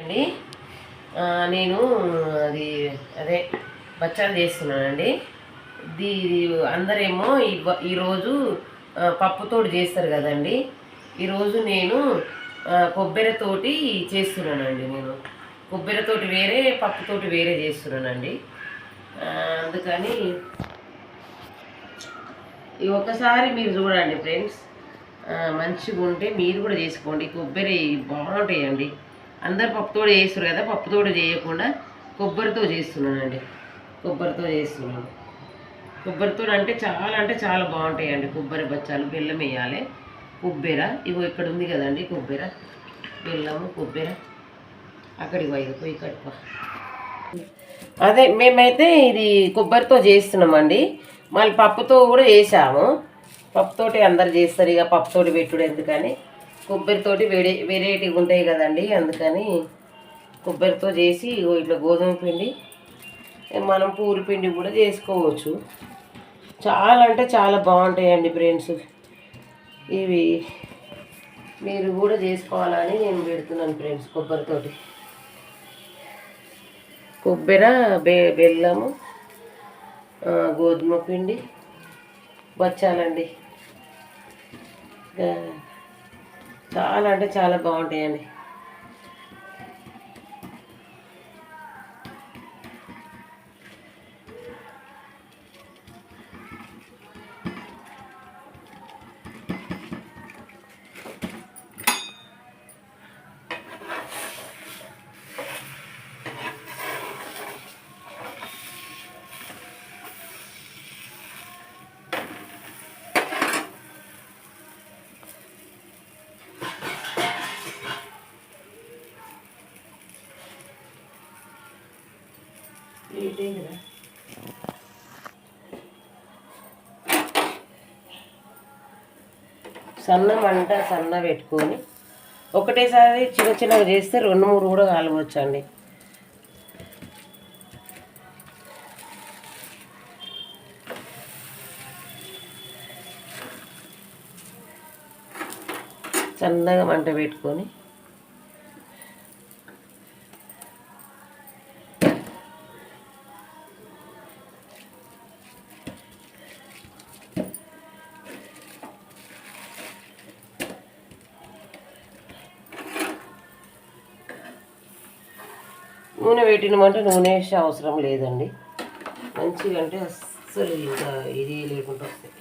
అండి నేను అది అదే బచ్చాలు చేస్తున్నానండి. ఇది అందరేమో ఈరోజు పప్పుతోటి చేస్తారు కదండి. ఈరోజు నేను కొబ్బరితోటి చేస్తున్నానండి. నేను కొబ్బరితోటి వేరే, పప్పుతోటి వేరే చేస్తున్నానండి. అందుకని ఒకసారి మీరు చూడండి ఫ్రెండ్స్, మంచిగా ఉంటే మీరు కూడా చేసుకోండి. కొబ్బరి బాగుంటాయండి. అందరు పప్పుతోడు చేస్తారు కదా, పప్పుతోడు చేయకుండా కొబ్బరితో చేస్తున్నానండి. కొబ్బరితో చేస్తున్నాను. కొబ్బరితో అంటే చాలా బాగుంటాయండి. కొబ్బరి బచ్చాలు బెల్లం వేయాలి. కొబ్బెర ఇగో ఇక్కడ ఉంది కదండి, కొబ్బెర, బెల్లము, కొబ్బెర అక్కడికి పోయి కడుప. అదే మేమైతే ఇది కొబ్బరితో చేస్తున్నామండి. మళ్ళీ పప్పుతో కూడా వేసాము. పప్పుతోటి అందరు చేస్తారు, ఇక పప్పుతోటి పెట్టుడు ఎందుకని కొబ్బరితోటి వెరైటీగా ఉంటాయి కదండి. అందుకని కొబ్బరితో చేసి ఇట్లా గోధుమ పిండి, మనం పూరి పిండి కూడా చేసుకోవచ్చు. చాలా బాగుంటాయండి ఫ్రెండ్స్. ఇవి మీరు కూడా చేసుకోవాలని నేను పెడుతున్నాను ఫ్రెండ్స్. కొబ్బరితోటి కొబ్బరి, బెల్లము, గోధుమ పిండి బచ్చాలండి. చాలా బాగుంటాయండి. సన్న పెట్టుకొని ఒకటేసారి చిన్నగా చేస్తే 2-3 కూడా కాలవచ్చు అండి. సన్నగా మంట పెట్టుకొని నూనె పెట్టినమంటే నూనె వేసే అవసరం లేదండి. మంచిగా అంటే అస్సలు ఇంకా ఇది లేకుండా వస్తాయి.